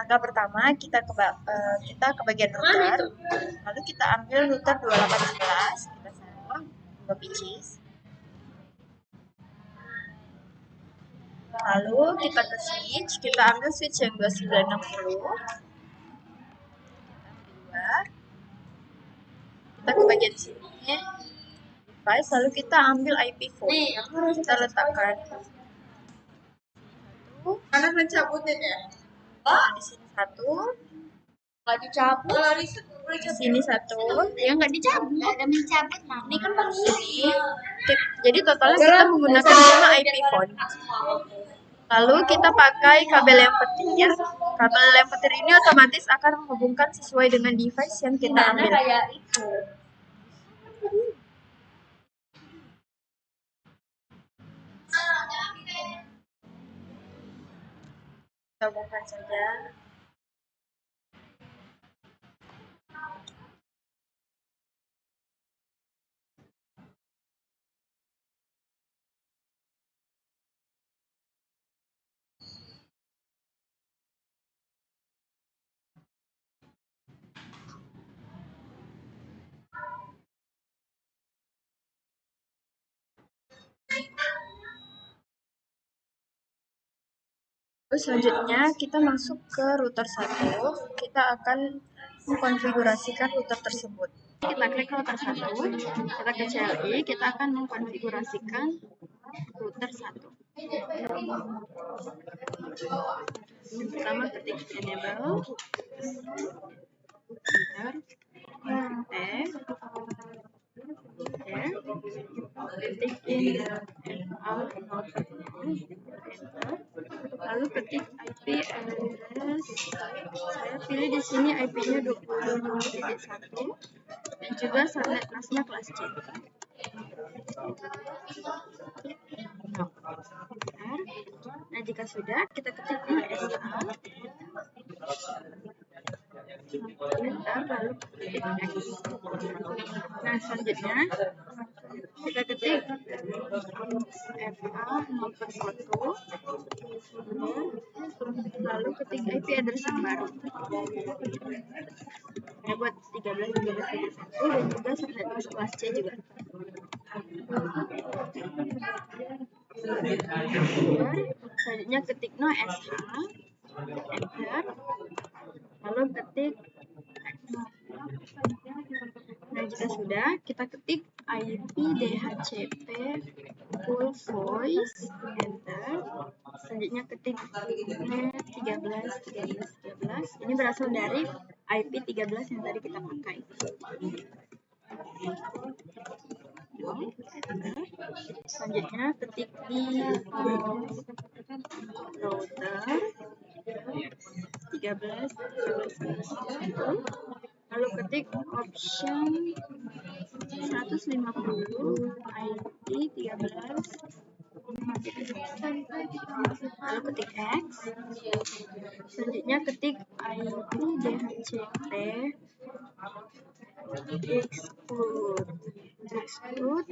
Langkah pertama kita ke bagian router, lalu kita ambil router 2811, kita taruh 2 pcs. Lalu kita ke switch, kita ambil switch yang 2960. Kita ke bagian sini, device, lalu kita ambil IP phone. Kita letakkan Karena mencabutin ya? di sini satu, Nggak dicabut. di sini satu, Ya nggak dicabut. Nggak ada mencabut. Ini kan baru ini. Jadi totalnya kita menggunakan 5 IP phone. Lalu kita pakai kabel yang petir. Kabel yang petir ini otomatis akan menghubungkan sesuai dengan device yang kita ambil. Kita hubungkan saja. Terus selanjutnya kita masuk ke router 1, kita akan mengkonfigurasikan router tersebut. Kita klik router 1, kita ke CLI, kita akan mengkonfigurasikan router 1. Yang pertama ketik enable, enter, ketik in enter, lalu ketik IP address. Saya pilih di sini IP-nya 20.1 dan juga subnet NAS-nya kelas C. Nah, jika sudah, kita ketik SH, enter, lalu ketik X. Nah, selanjutnya kita ketik FA 0/1, lalu ketik IP address yang baru. Saya buat 13.13.1 dan juga subnet NAS kelas C juga. Selanjutnya ketik no SH, enter, lalu ketik X. Nah, jika sudah, kita ketik IP DHCP full voice, enter. Selanjutnya ketik net 13.13.13. Ini berasal dari IP 13 yang tadi kita pakai. Selanjutnya ketik di router 13.13.1, lalu ketik option 150 IP 13, lalu ketik X. Selanjutnya ketik IP DHCP exclude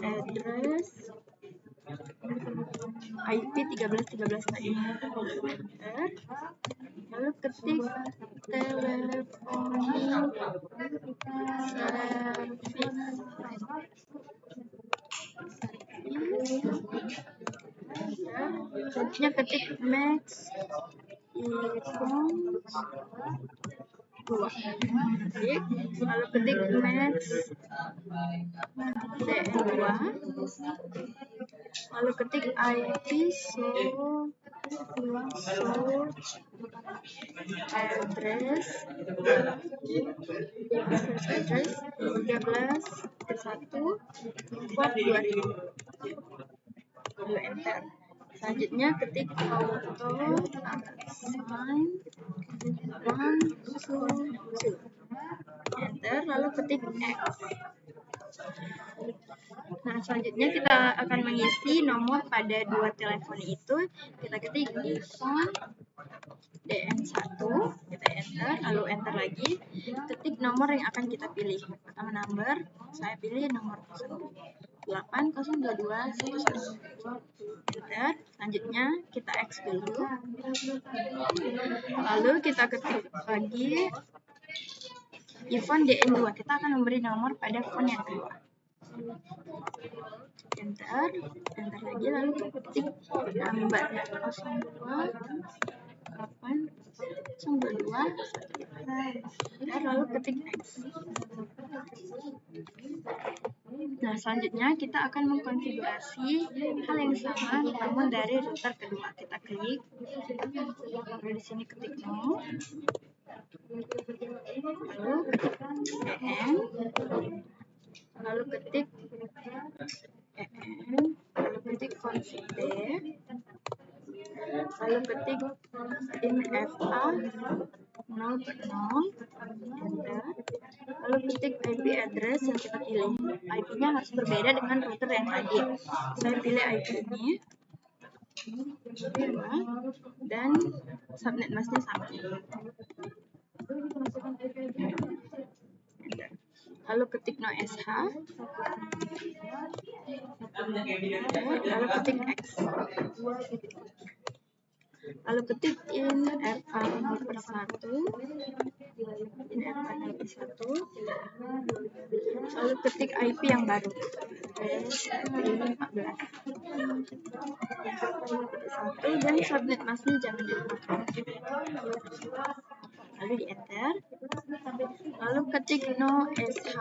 address IP 13.13 tadi, enter, lalu ketik teleponi service, selanjutnya ketik max earphones 2, lalu ketik max DN2, lalu ketik IP search address 13.1 port 2000, lalu enter. Selanjutnya ketik auto assign 1 to 2, enter, lalu ketik X. Nah, selanjutnya kita akan mengisi nomor pada dua telepon itu. Kita ketik di phone DN1, kita enter, lalu enter lagi, ketik nomor yang akan kita pilih. Pertama number, saya pilih nomor 08 022 11, enter. enter. Selanjutnya kita X dulu. Lalu kita ketik lagi phone DN2. Kita akan memberi nomor pada phone yang kedua. Enter lagi, lalu ketik nomor 028022, dan lalu ketik X. Nah, selanjutnya kita akan mengkonfigurasi hal yang sama namun dari router kedua. Kita klik, lalu di sini ketik no, lalu ketik EN, lalu ketik EN, lalu ketik config D, lalu ketik infA 0.0, enter, lalu ketik IP address yang kita pilih. IP-nya harus berbeda dengan router yang tadi. Saya pilih IP ini, dan subnet masknya sama. Enter. Lalu ketik no SH, lalu ketik X, lalu ketik in RA 0/1, lalu ketik IP yang baru, dan subnet masknya jangan dilupakan. Lalu di enter, lalu ketik no SH,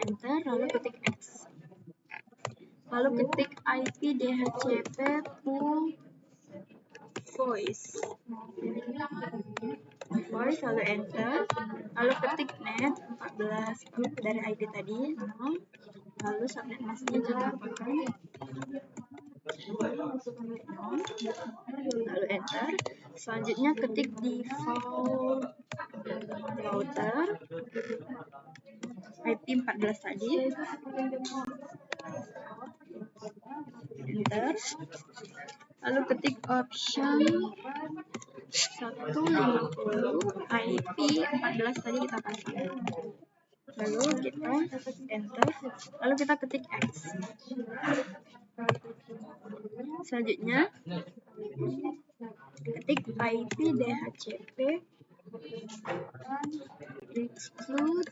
enter, lalu ketik X, lalu ketik IP DHCP pool voice, lalu enter, lalu ketik net 14 dari ID tadi 0, lalu subnet masknya jangan lupakan, lalu enter. Selanjutnya ketik default router IP 14 tadi, enter, lalu ketik option 150 IP 14 tadi kita pasang, lalu kita enter, lalu kita ketik X. Selanjutnya ketik IP DHCP exclude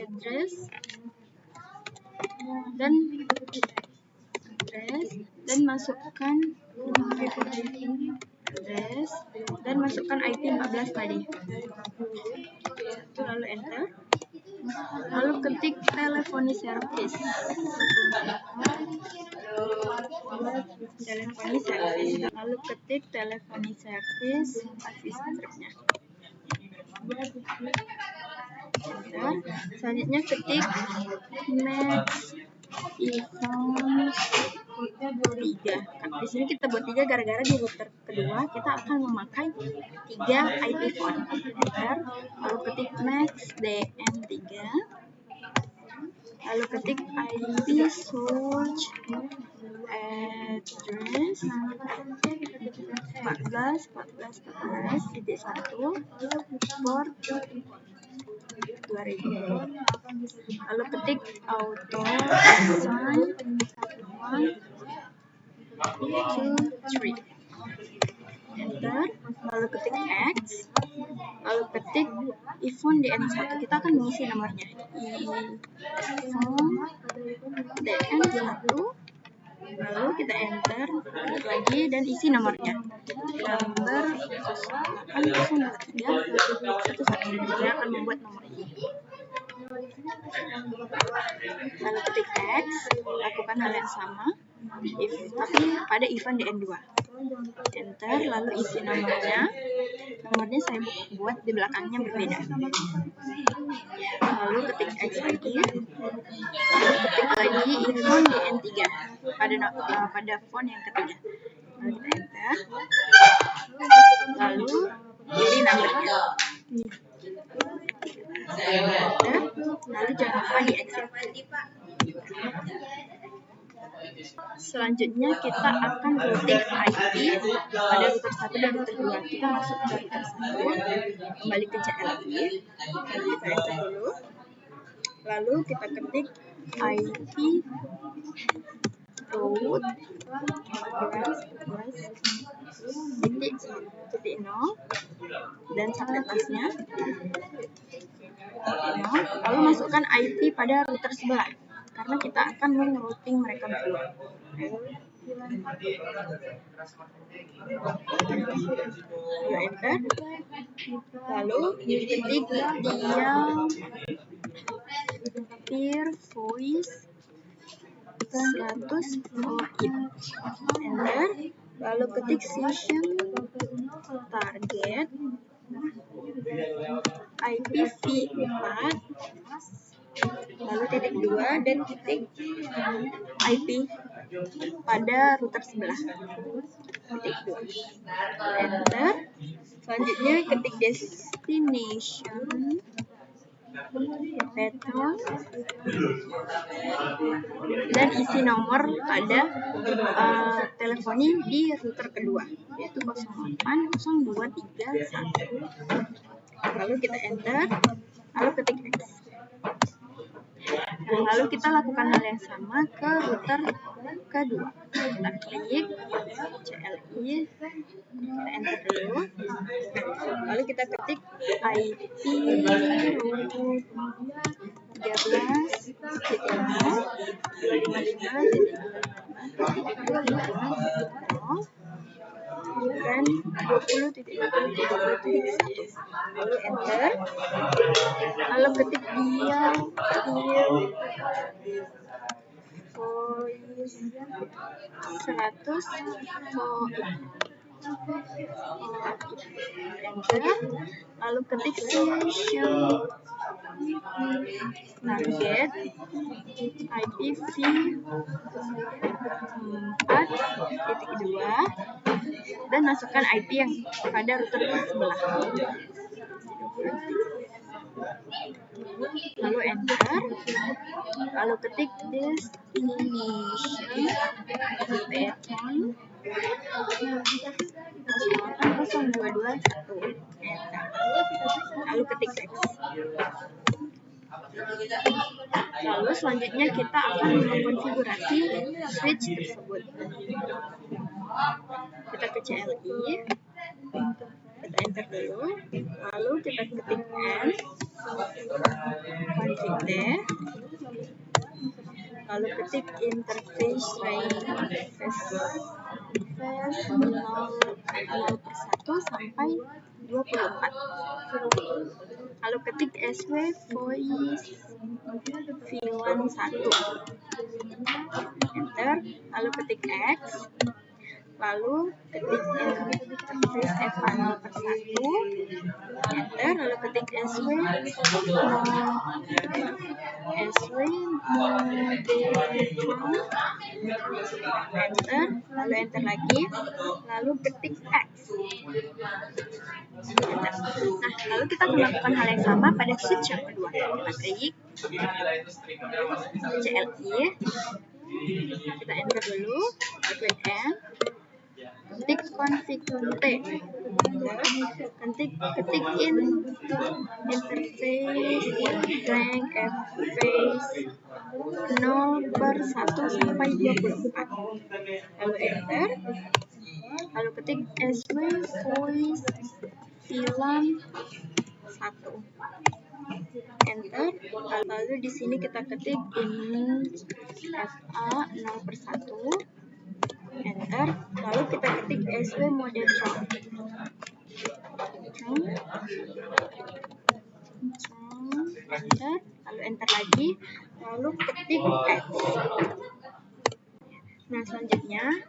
address dan masukkan address dan masukkan IP 14 tadi. Lalu enter. Lalu ketik telephony service. Lalu ketik telephony service service stripnya. Selanjutnya ketik next iPhone 3. Di sini kita buat 3 gara-gara di router kedua kita akan memakai 3 IP phone. Enter, lalu ketik next DN3, lalu ketik IP source address 14.14.14.1 port 2000, lalu ketik auto assign 1, 2, 3, enter, lalu ketik X, lalu ketik iPhone DN1. Kita akan mengisi nomornya, iPhone DN1, lalu kita enter, klik lagi dan isi nomornya, nomor 080311. Saya akan membuat nomor ini. Lalu ketik X, lakukan hal yang sama, tapi pada event DN2. Enter, lalu isi nomornya. Nomornya saya buat di belakangnya berbeda. Lalu ketik X lagi, lalu ketik lagi iPhone DN3 pada phone yang ketiga. Lalu kita enter, lalu pilih nomornya. Lalu jangan lupa di exit. Selanjutnya kita akan routing IP pada router 1 dan router 2. Kita masuk ke router 1, kembali ke CLI, lalu kita enter dulu, lalu kita ketik IP root titik 0 dan subnetasnya lalu masukkan IP pada router sebelah karena kita akan merouting mereka berdua. Lalu enter, lalu ketik dia peer voice 100 VoIP, enter, lalu ketik session target IPv4 lalu titik 2 dan titik IP pada router sebelah titik 2, enter, selanjutnya ketik destination pattern dan isi nomor pada teleponin di router kedua yaitu 080231, lalu kita enter, lalu ketik X. Nah, lalu kita lakukan hal yang sama ke router kedua. Kita klik CLI, kita enter dulu. Lalu kita ketik IP root 13.0.55.255.0 dan 20.20.1, lalu enter, lalu ketik dia voice 100 enter, lalu ketik session target IPv4.2 dan masukkan IP yang pada router sebelah, lalu enter, lalu ketik destination pattern 0.0221, enter, lalu ketik X. Lalu selanjutnya kita akan mengkonfigurasi switch tersebut. Kita ke CLI, kita enter dulu, lalu kita ketik N, config, lalu ketik interface range phase 0/1 sampai 24, lalu ketik SW voice v1.1, enter, lalu ketik X, lalu ketik interface FA 0/1, enter, lalu ketik SW modem, enter, lalu enter lagi, lalu ketik X. Nah, lalu kita akan melakukan hal yang sama pada switch yang kedua. Kita klik CLI, kita enter dulu, klik N, ketik config T, ketik interface range phase 0/1 sampai 24, lalu enter, lalu ketik SW voice v1.1, enter, lalu di sini kita ketik FA 0/1, enter, lalu kita ketik SW modem, enter, lalu enter lagi, lalu ketik X. Nah, selanjutnya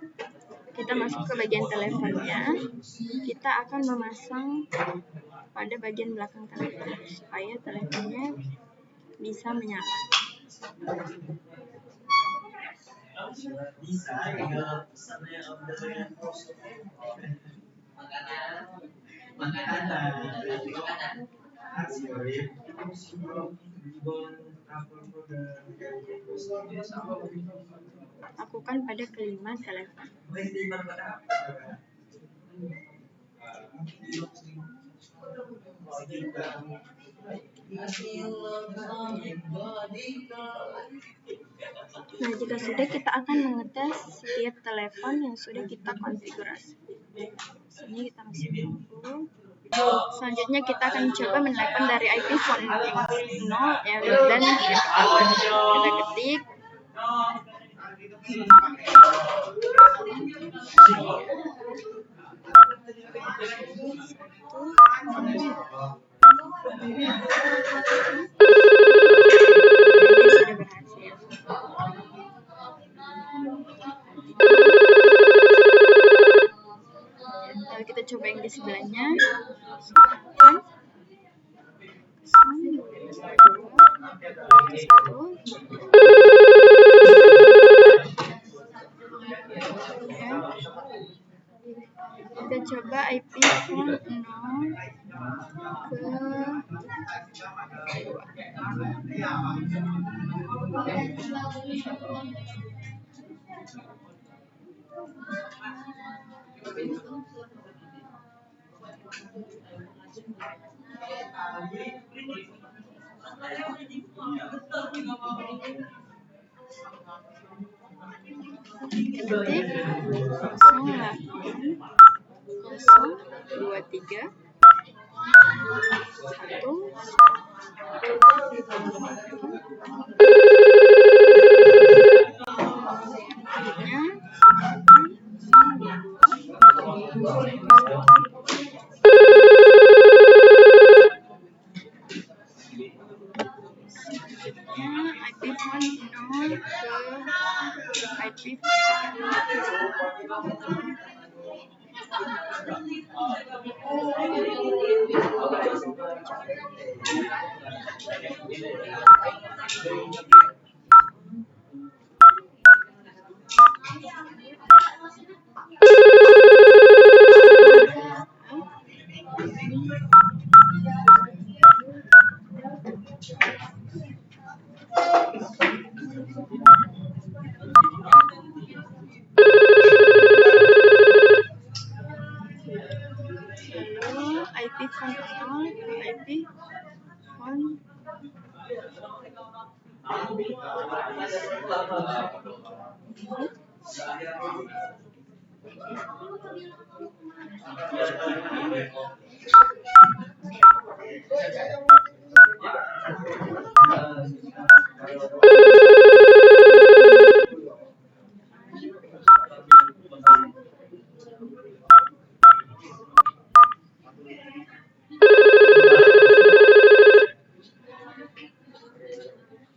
kita masuk ke bagian teleponnya. Kita akan memasang pada bagian belakang telepon supaya teleponnya bisa menyala. Lakukan pada kelima telepon. Nah, jika sudah, kita akan mengetes setiap telepon yang sudah kita konfigurasi. Misalnya kita masuk 60. Selanjutnya kita akan coba menelepon dari IP phone yang 0 ya, dan tidak ketahuan. Kita ketik sudah berhasil. Lalu kita coba yang di sebelahnya. Kita coba IP phone 0 ke 08023 IP phone 0 ke IP IP phone 0 ke IP phone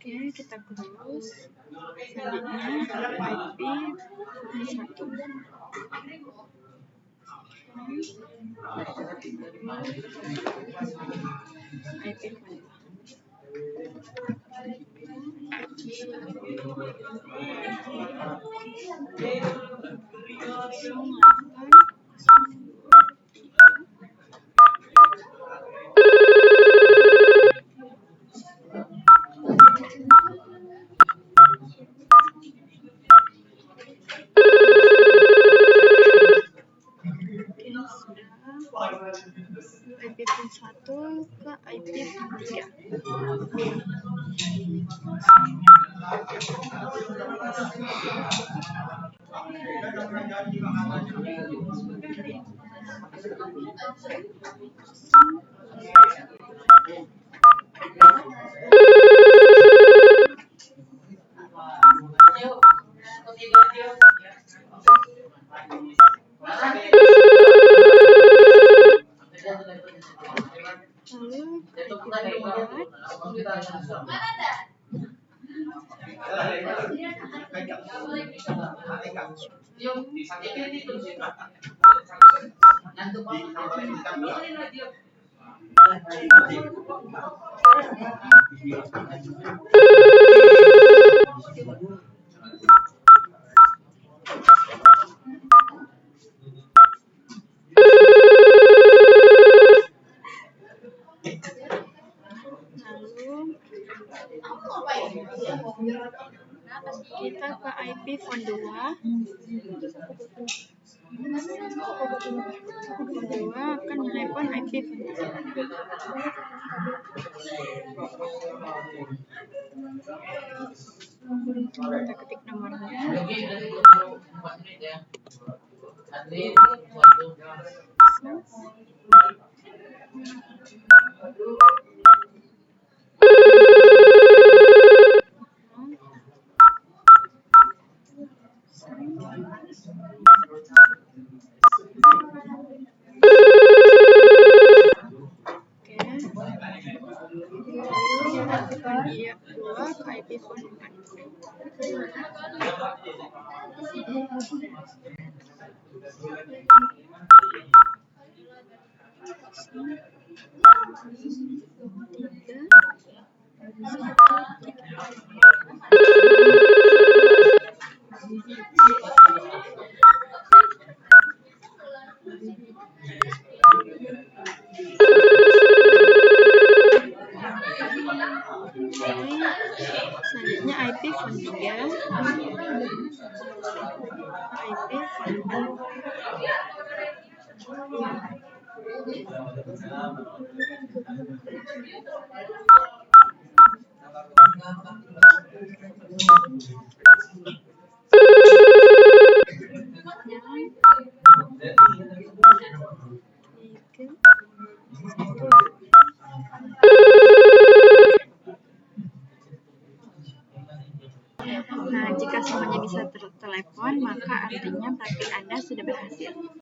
Oke, kita close. Selanjutnya IP phone 1. IP phone 1 ke IP phone 3. Kita ke IP phone 2. Phone 2 akan menelepon IP phone 3. kita ketik nomornya. Dia dua ke IP phone 4. Selanjutnya IP phone 3, IP phone 2. Nah, jika semuanya bisa tertelepon, maka artinya praktik Anda sudah berhasil.